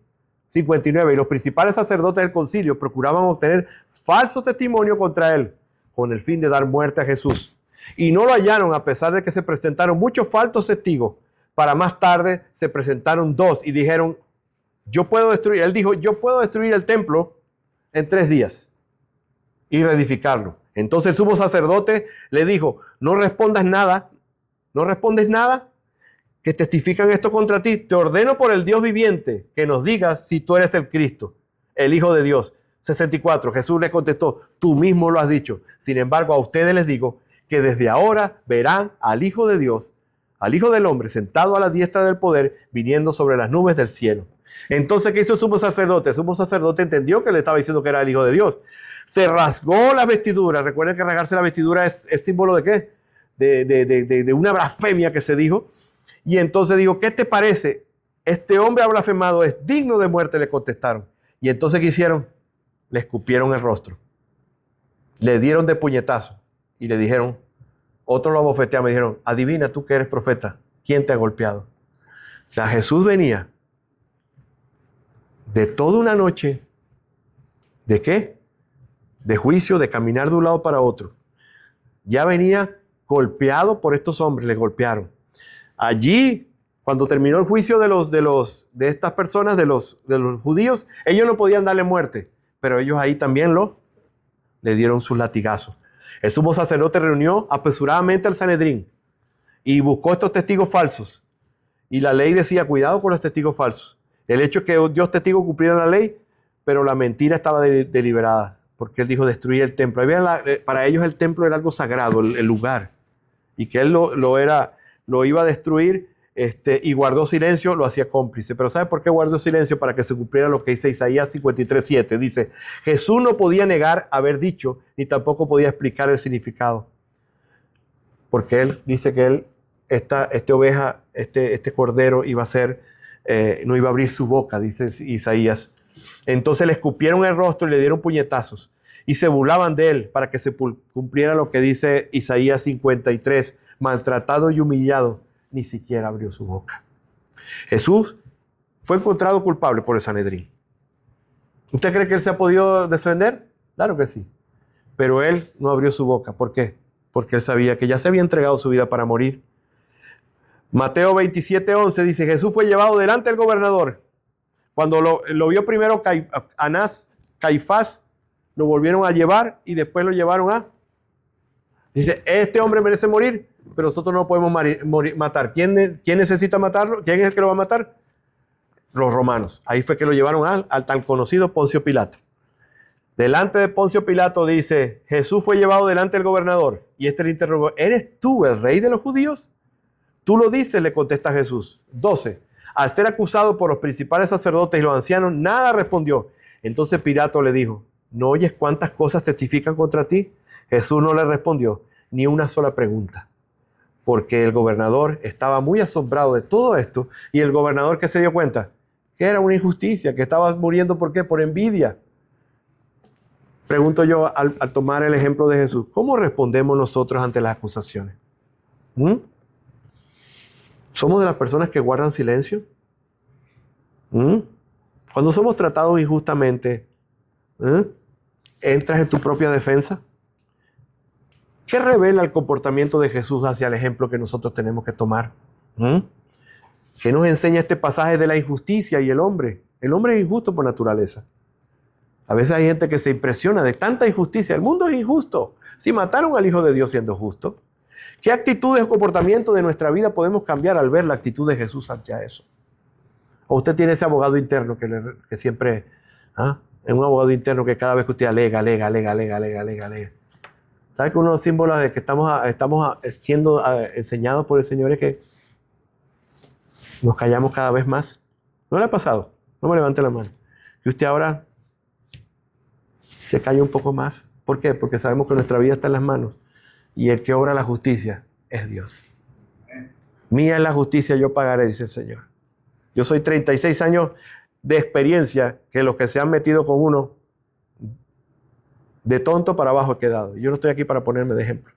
59. Y los principales sacerdotes del concilio procuraban obtener falso testimonio contra él, con el fin de dar muerte a Jesús. Y no lo hallaron a pesar de que se presentaron muchos falsos testigos. Para más tarde se presentaron 2 y dijeron, él dijo, yo puedo destruir el templo en 3 días y reedificarlo. Entonces el sumo sacerdote le dijo, no respondes nada, que testifican esto contra ti. Te ordeno por el Dios viviente que nos digas si tú eres el Cristo, el Hijo de Dios. 64. Jesús le contestó, tú mismo lo has dicho. Sin embargo, a ustedes les digo que desde ahora verán al Hijo de Dios, al Hijo del Hombre, sentado a la diestra del poder, viniendo sobre las nubes del cielo. Entonces, ¿qué hizo el sumo sacerdote? El sumo sacerdote entendió que le estaba diciendo que era el Hijo de Dios. Se rasgó la vestidura. Recuerden que rasgarse la vestidura es símbolo de ¿qué? De una blasfemia que se dijo. Y entonces dijo, ¿qué te parece? Este hombre ha blasfemado, es digno de muerte, le contestaron. Y entonces, ¿qué hicieron? Le escupieron el rostro. Le dieron de puñetazo. Y le dijeron, otros lo abofetearon, me dijeron, adivina tú que eres profeta, ¿quién te ha golpeado? O sea, Jesús venía de toda una noche, ¿de qué? De juicio, de caminar de un lado para otro. Ya venía golpeado por estos hombres, le golpearon. Allí, cuando terminó el juicio de estas personas, de los judíos, ellos no podían darle muerte, pero ellos ahí también le dieron sus latigazos. El sumo sacerdote reunió apresuradamente al Sanedrín y buscó estos testigos falsos. Y la ley decía, cuidado con los testigos falsos. El hecho es que Dios testigos cumplieran la ley, pero la mentira estaba deliberada, porque él dijo destruir el templo. Para ellos el templo era algo sagrado, el lugar, y que él lo iba a destruir, y guardó silencio, lo hacía cómplice. Pero ¿sabe por qué guardó silencio? Para que se cumpliera lo que dice Isaías 53:7. Dice, Jesús no podía negar haber dicho, ni tampoco podía explicar el significado. Porque él dice que esta oveja, este cordero iba a ser, no iba a abrir su boca, dice Isaías. Entonces le escupieron el rostro y le dieron puñetazos. Y se burlaban de él para que se cumpliera lo que dice Isaías 53. Maltratado y humillado, ni siquiera abrió su boca. Jesús fue encontrado culpable por el Sanedrín. ¿Usted cree que él se ha podido defender? Claro que sí. Pero él no abrió su boca. ¿Por qué? Porque él sabía que ya se había entregado su vida para morir. Mateo 27:11 dice, Jesús fue llevado delante del gobernador. Cuando lo vio primero Anás, Caifás, lo volvieron a llevar y después lo llevaron a... Dice, este hombre merece morir, pero nosotros no lo podemos matar. ¿Quién necesita matarlo? ¿Quién es el que lo va a matar? Los romanos. Ahí fue que lo llevaron al tan conocido Poncio Pilato. Delante de Poncio Pilato dice, Jesús fue llevado delante del gobernador. Y este le interrogó, ¿eres tú el rey de los judíos? Tú lo dices, le contesta Jesús. 12. Al ser acusado por los principales sacerdotes y los ancianos, nada respondió. Entonces Pilato le dijo, ¿no oyes cuántas cosas testifican contra ti? Jesús no le respondió ni una sola pregunta, porque el gobernador estaba muy asombrado de todo esto, y el gobernador que se dio cuenta que era una injusticia, que estaba muriendo, ¿por qué? Por envidia. Pregunto yo al tomar el ejemplo de Jesús, ¿cómo respondemos nosotros ante las acusaciones? ¿Somos de las personas que guardan silencio? Cuando somos tratados injustamente, ¿entras en tu propia defensa? ¿Qué revela el comportamiento de Jesús hacia el ejemplo que nosotros tenemos que tomar? ¿Qué nos enseña este pasaje de la injusticia y el hombre? El hombre es injusto por naturaleza. A veces hay gente que se impresiona de tanta injusticia. El mundo es injusto. Si mataron al Hijo de Dios siendo justo, ¿qué actitudes o comportamiento de nuestra vida podemos cambiar al ver la actitud de Jesús hacia eso? ¿O usted tiene ese abogado interno que siempre, es un abogado interno que cada vez que usted alega? ¿Sabe que uno de los símbolos de que estamos siendo enseñados por el Señor es que nos callamos cada vez más? ¿No le ha pasado? No me levante la mano. Que usted ahora se calla un poco más. ¿Por qué? Porque sabemos que nuestra vida está en las manos. Y el que obra la justicia es Dios. Mía es la justicia, yo pagaré, dice el Señor. Yo soy 36 años de experiencia que los que se han metido con uno, de tonto para abajo he quedado. Yo no estoy aquí para ponerme de ejemplo.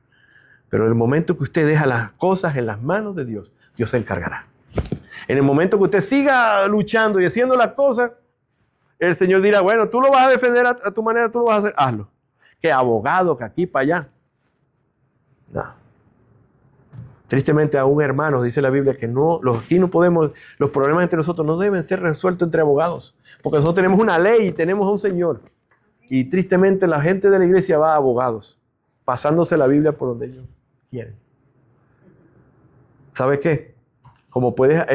Pero en el momento que usted deja las cosas en las manos de Dios, Dios se encargará. En el momento que usted siga luchando y haciendo las cosas, el Señor dirá, bueno, tú lo vas a defender a tu manera, tú lo vas a hacer, hazlo. Que abogado, que aquí para allá. No. Tristemente aún, hermanos, dice la Biblia que aquí no podemos, los problemas entre nosotros no deben ser resueltos entre abogados. Porque nosotros tenemos una ley y tenemos a un Señor. Y tristemente la gente de la iglesia va a abogados. pasándose la Biblia por donde ellos quieren. ¿Sabe qué?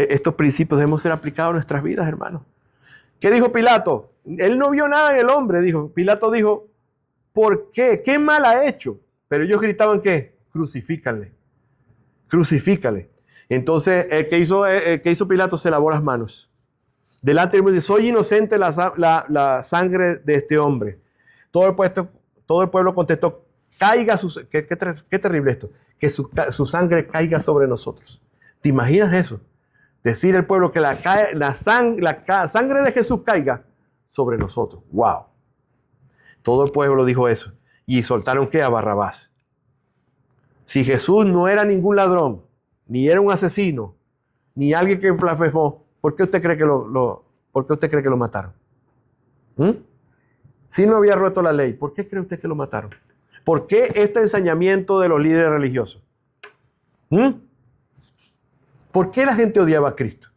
Estos principios debemos ser aplicados a nuestras vidas, hermanos. ¿Qué dijo Pilato? Él no vio nada en el hombre, dijo. Pilato dijo, ¿por qué? ¿Qué mal ha hecho? Pero ellos gritaban, ¿qué? Crucifícanle. Crucifícale. Entonces, ¿qué hizo Pilato? Se lavó las manos. Delante de él dice, soy inocente la sangre de este hombre. Todo el pueblo contestó, caiga qué terrible esto, que su sangre caiga sobre nosotros. ¿Te imaginas eso? Decir el pueblo que la sangre de Jesús caiga sobre nosotros. ¡Wow! Todo el pueblo dijo eso. Y soltaron ¿qué? A Barrabás. Si Jesús no era ningún ladrón, ni era un asesino, ni alguien que blasfemó, ¿por qué usted cree que lo mataron? Si no había roto la ley, ¿por qué cree usted que lo mataron? ¿Por qué este ensañamiento de los líderes religiosos? ¿Por qué la gente odiaba a Cristo?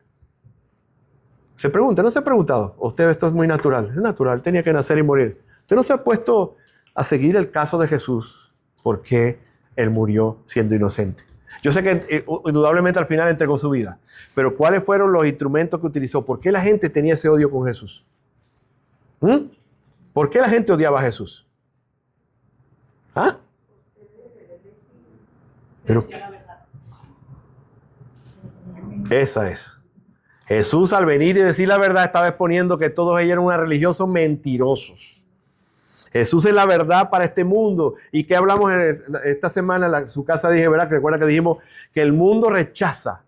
Se pregunta, ¿no se ha preguntado? Usted, esto es muy natural. Es natural, tenía que nacer y morir. Usted no se ha puesto a seguir el caso de Jesús. ¿Por qué él murió siendo inocente? Yo sé que indudablemente al final entregó su vida. Pero ¿cuáles fueron los instrumentos que utilizó? ¿Por qué la gente tenía ese odio con Jesús? ¿Por qué la gente odiaba a Jesús? ¿Ah? Pero, esa es. Jesús al venir y decir la verdad estaba exponiendo que todos ellos eran unos religiosos mentirosos. Jesús es la verdad para este mundo. ¿Y qué hablamos esta semana en su casa? Dije, ¿verdad? Que recuerda que dijimos que el mundo rechaza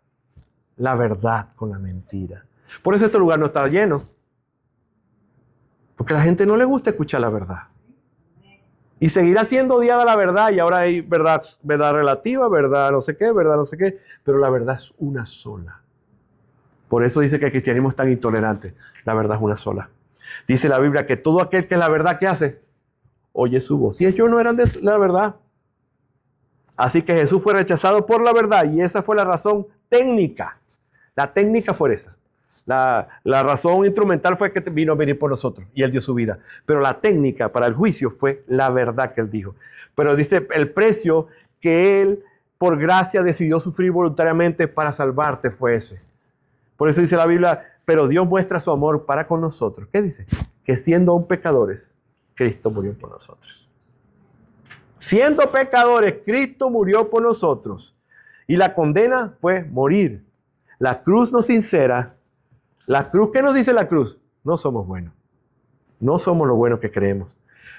la verdad con la mentira. Por eso este lugar no está lleno. Porque a la gente no le gusta escuchar la verdad. Y seguirá siendo odiada la verdad. Y ahora hay verdad relativa, verdad no sé qué. Pero la verdad es una sola. Por eso dice que el cristianismo es tan intolerante. La verdad es una sola. Dice la Biblia que todo aquel que es la verdad, ¿qué hace? Oye su voz. Y ellos no eran de la verdad. Así que Jesús fue rechazado por la verdad. Y esa fue la razón técnica. La técnica fue esa. La razón instrumental fue que vino a venir por nosotros. Y Él dio su vida. Pero la técnica para el juicio fue la verdad que Él dijo. Pero dice el precio que Él, por gracia, decidió sufrir voluntariamente para salvarte fue ese. Por eso dice la Biblia, pero Dios muestra su amor para con nosotros. ¿Qué dice? Que siendo aún pecadores, Cristo murió por nosotros. Siendo pecadores, Cristo murió por nosotros. Y la condena fue morir. La cruz nos sincera. La cruz, ¿qué nos dice la cruz? No somos buenos. No somos lo buenos que creemos.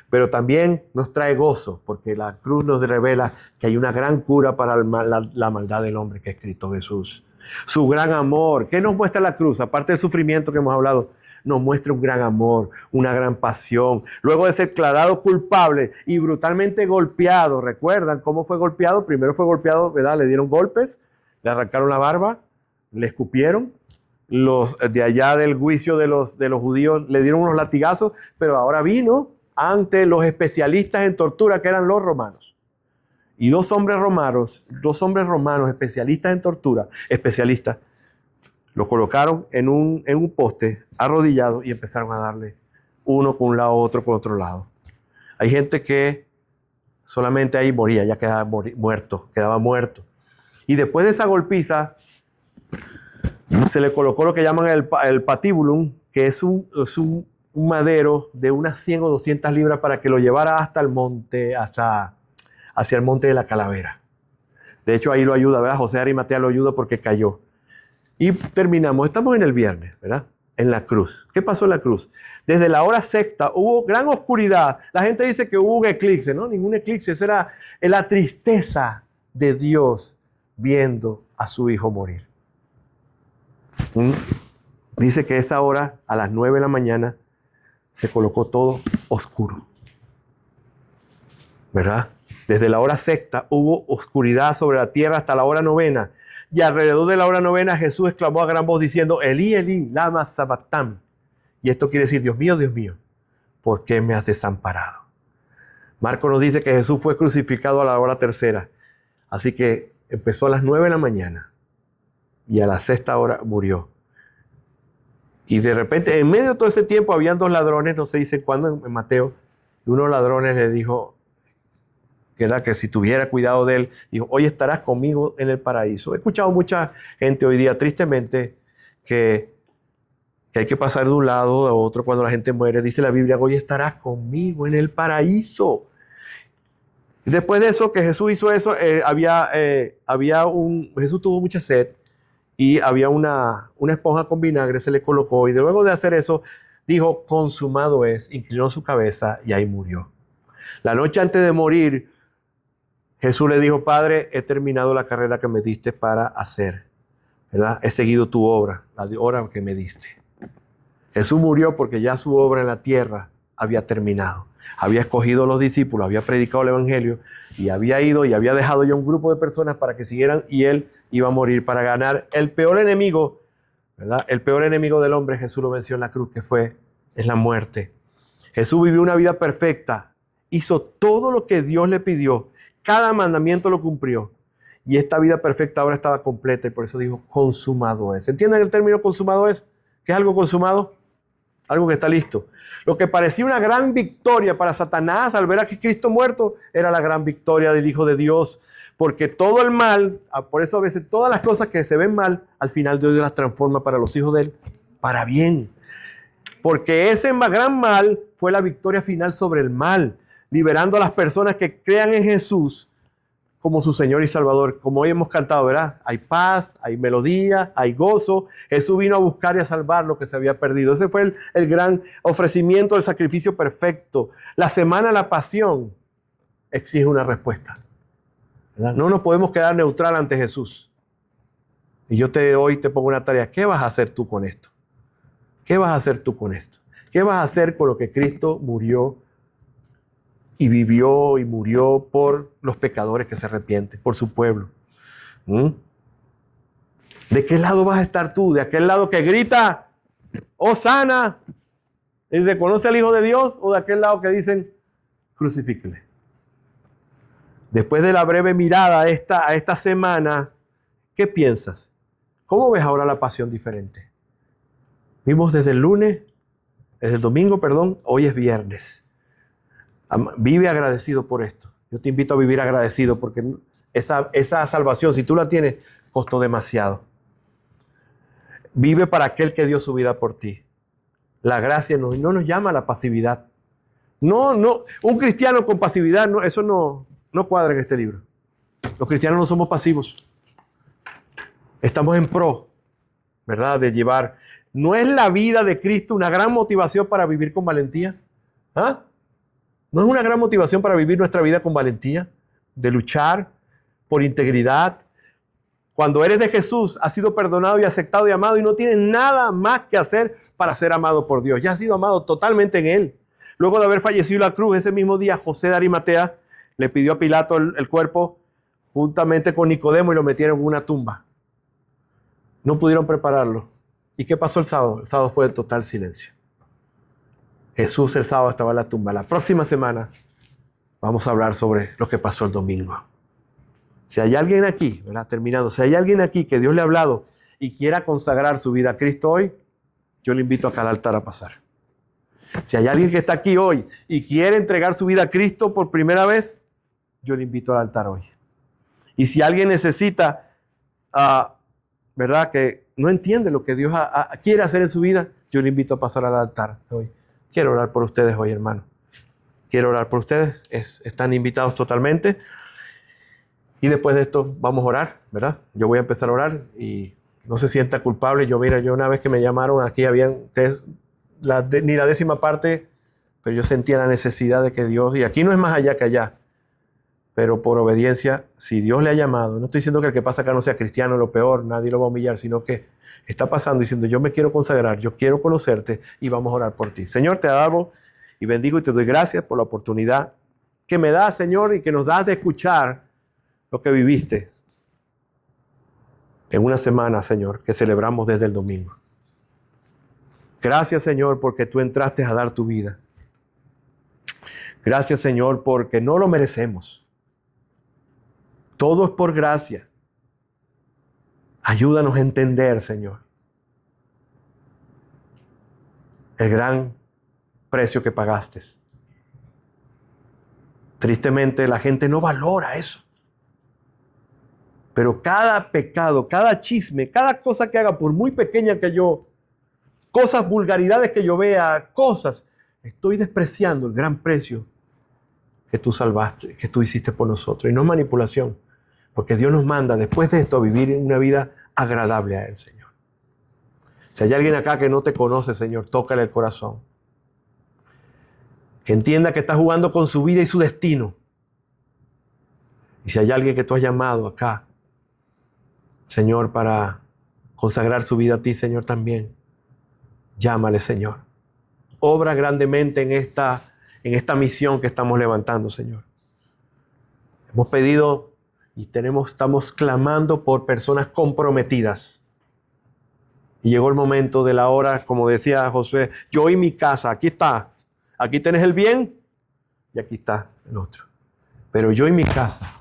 Pero también nos trae gozo, porque la cruz nos revela que hay una gran cura para la maldad del hombre, que es Cristo Jesús. Su gran amor. ¿Qué nos muestra la cruz? Aparte del sufrimiento que hemos hablado, nos muestra un gran amor, una gran pasión. Luego de ser declarado culpable y brutalmente golpeado, ¿recuerdan cómo fue golpeado? Primero fue golpeado, ¿verdad? Le dieron golpes, le arrancaron la barba, le escupieron. Los de allá del juicio de los judíos le dieron unos latigazos, pero ahora vino ante los especialistas en tortura, que eran los romanos. Y dos hombres romanos especialistas en tortura, lo colocaron en un poste arrodillado y empezaron a darle uno por un lado, otro por otro lado. Hay gente que solamente ahí moría, ya quedaba muerto. Y después de esa golpiza, se le colocó lo que llaman el patibulum, que es un madero de unas 100 o 200 libras para que lo llevara hasta el monte, hacia el monte de la Calavera. De hecho, ahí lo ayuda, ¿verdad? José de Arimatea lo ayuda porque cayó. Y terminamos, estamos en el viernes, ¿verdad? En la cruz. ¿Qué pasó en la cruz? Desde la hora sexta hubo gran oscuridad. La gente dice que hubo un eclipse, ¿no? Ningún eclipse, esa era la tristeza de Dios viendo a su hijo morir. Dice que esa hora, a las 9 de la mañana, se colocó todo oscuro. ¿Verdad? Desde la hora sexta hubo oscuridad sobre la tierra hasta la hora novena. Y alrededor de la hora novena Jesús exclamó a gran voz diciendo, Elí, Elí, lama sabactam. Y esto quiere decir, Dios mío, ¿por qué me has desamparado? Marcos nos dice que Jesús fue crucificado a la hora tercera. Así que empezó a las 9 de la mañana y a la sexta hora murió. Y de repente, en medio de todo ese tiempo, habían dos ladrones, no se dice cuándo en Mateo, y uno de los ladrones le dijo, que era que si tuviera cuidado de él, dijo, hoy estarás conmigo en el paraíso. He escuchado mucha gente hoy día, tristemente, que hay que pasar de un lado a otro cuando la gente muere. Dice la Biblia, hoy estarás conmigo en el paraíso. Y después de eso, que Jesús hizo eso, Jesús tuvo mucha sed y había una esponja con vinagre, se le colocó y luego de hacer eso, dijo, consumado es, inclinó su cabeza y ahí murió. La noche antes de morir, Jesús le dijo, Padre, he terminado la carrera que me diste para hacer, ¿verdad? He seguido tu obra, la obra que me diste. Jesús murió porque ya su obra en la tierra había terminado. Había escogido a los discípulos, había predicado el evangelio y había ido y había dejado ya un grupo de personas para que siguieran y él iba a morir para ganar el peor enemigo, ¿verdad? El peor enemigo del hombre, Jesús lo venció en la cruz, es la muerte. Jesús vivió una vida perfecta, hizo todo lo que Dios le pidió, cada mandamiento lo cumplió y esta vida perfecta ahora estaba completa y por eso dijo, consumado es. ¿Entienden el término consumado es? ¿Qué es algo consumado? Algo que está listo. Lo que parecía una gran victoria para Satanás al ver a Cristo muerto, era la gran victoria del Hijo de Dios. Porque todo el mal, por eso a veces todas las cosas que se ven mal, al final Dios las transforma para los hijos de Él, para bien. Porque ese gran mal fue la victoria final sobre el mal, liberando a las personas que crean en Jesús como su Señor y Salvador. Como hoy hemos cantado, ¿verdad? Hay paz, hay melodía, hay gozo. Jesús vino a buscar y a salvar lo que se había perdido. Ese fue el gran ofrecimiento del sacrificio perfecto. La semana de la pasión exige una respuesta, ¿verdad? No nos podemos quedar neutral ante Jesús. Y yo hoy te pongo una tarea. ¿Qué vas a hacer tú con esto? ¿Qué vas a hacer tú con esto? ¿Qué vas a hacer con lo que Cristo murió y vivió y murió por los pecadores que se arrepienten, por su pueblo? ¿De qué lado vas a estar tú? ¿De aquel lado que grita, Hosana, y reconoce al Hijo de Dios? ¿O de aquel lado que dicen, crucifíquenle? Después de la breve mirada a esta semana, ¿qué piensas? ¿Cómo ves ahora la pasión diferente? Vimos desde el domingo, hoy es viernes. Vive agradecido por esto. Yo te invito a vivir agradecido porque esa salvación, si tú la tienes, costó demasiado. Vive para aquel que dio su vida por ti. La gracia no nos llama a la pasividad. No, un cristiano con pasividad, eso no cuadra en este libro. Los cristianos no somos pasivos. Estamos en pro, ¿verdad? De llevar. ¿No es la vida de Cristo una gran motivación para vivir con valentía? ¿Ah? ¿No es una gran motivación para vivir nuestra vida con valentía? De luchar por integridad. Cuando eres de Jesús, has sido perdonado y aceptado y amado y no tienes nada más que hacer para ser amado por Dios. Ya has sido amado totalmente en Él. Luego de haber fallecido en la cruz, ese mismo día, José de Arimatea le pidió a Pilato el cuerpo juntamente con Nicodemo y lo metieron en una tumba. No pudieron prepararlo. ¿Y qué pasó el sábado? El sábado fue de total silencio. Jesús el sábado estaba en la tumba. La próxima semana vamos a hablar sobre lo que pasó el domingo. Si hay alguien aquí, ¿verdad? Terminando, si hay alguien aquí que Dios le ha hablado y quiera consagrar su vida a Cristo hoy, yo le invito acá al altar a pasar. Si hay alguien que está aquí hoy y quiere entregar su vida a Cristo por primera vez, yo le invito al altar hoy. Y si alguien necesita, ¿verdad? Que no entiende lo que Dios quiere hacer en su vida, yo le invito a pasar al altar hoy. Quiero orar por ustedes hoy, hermano. Quiero orar por ustedes. Están invitados totalmente. Y después de esto vamos a orar, ¿verdad? Yo voy a empezar a orar y no se sienta culpable. Yo una vez que me llamaron, aquí habían ni la 10ª parte, pero yo sentía la necesidad de que Dios, y aquí no es más allá que allá, pero por obediencia, si Dios le ha llamado, no estoy diciendo que el que pasa acá no sea cristiano, lo peor, nadie lo va a humillar, sino que está pasando diciendo, yo me quiero consagrar, yo quiero conocerte y vamos a orar por ti. Señor, te alabo y bendigo y te doy gracias por la oportunidad que me das, Señor, y que nos das de escuchar lo que viviste en una semana, Señor, que celebramos desde el domingo. Gracias, Señor, porque tú entraste a dar tu vida. Gracias, Señor, porque no lo merecemos. Todo es por gracia. Ayúdanos a entender, Señor, el gran precio que pagaste. Tristemente la gente no valora eso. Pero cada pecado, cada chisme, cada cosa que haga, por muy pequeña que yo, cosas, vulgaridades que yo vea, cosas, estoy despreciando el gran precio que tú salvaste, que tú hiciste por nosotros. Y no es manipulación, porque Dios nos manda después de esto a vivir una vida agradable a Él, Señor. Si hay alguien acá que no te conoce, Señor, tócale el corazón. Que entienda que está jugando con su vida y su destino. Y si hay alguien que tú has llamado acá, Señor, para consagrar su vida a ti, Señor, también, llámale, Señor. Obra grandemente en esta misión que estamos levantando, Señor. Hemos pedido y estamos clamando por personas comprometidas. Y llegó el momento de la hora, como decía Josué, yo y mi casa, aquí está. Aquí tenés el bien y aquí está el otro. Pero yo y mi casa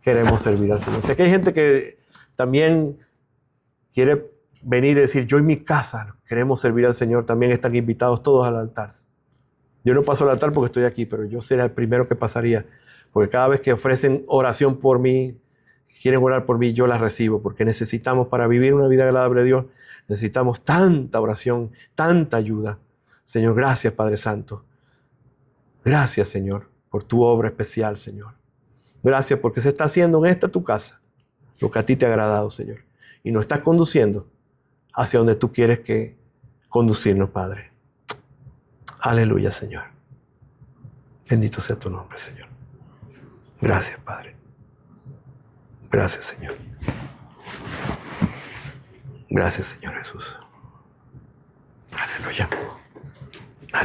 queremos servir al Señor. Sé que hay gente que también quiere venir y decir, yo y mi casa queremos servir al Señor. También están invitados todos al altar. Yo no paso al altar porque estoy aquí, pero yo sería el primero que pasaría. Porque cada vez que ofrecen oración por mí, quieren orar por mí, yo la recibo. Porque necesitamos, para vivir una vida agradable a Dios, necesitamos tanta oración, tanta ayuda. Señor, gracias, Padre Santo. Gracias, Señor, por tu obra especial, Señor. Gracias porque se está haciendo en esta tu casa lo que a ti te ha agradado, Señor. Y nos estás conduciendo hacia donde tú quieres que conducirnos, Padre. Aleluya, Señor. Bendito sea tu nombre, Señor. Gracias, Padre. Gracias, Señor. Gracias, Señor Jesús. Aleluya.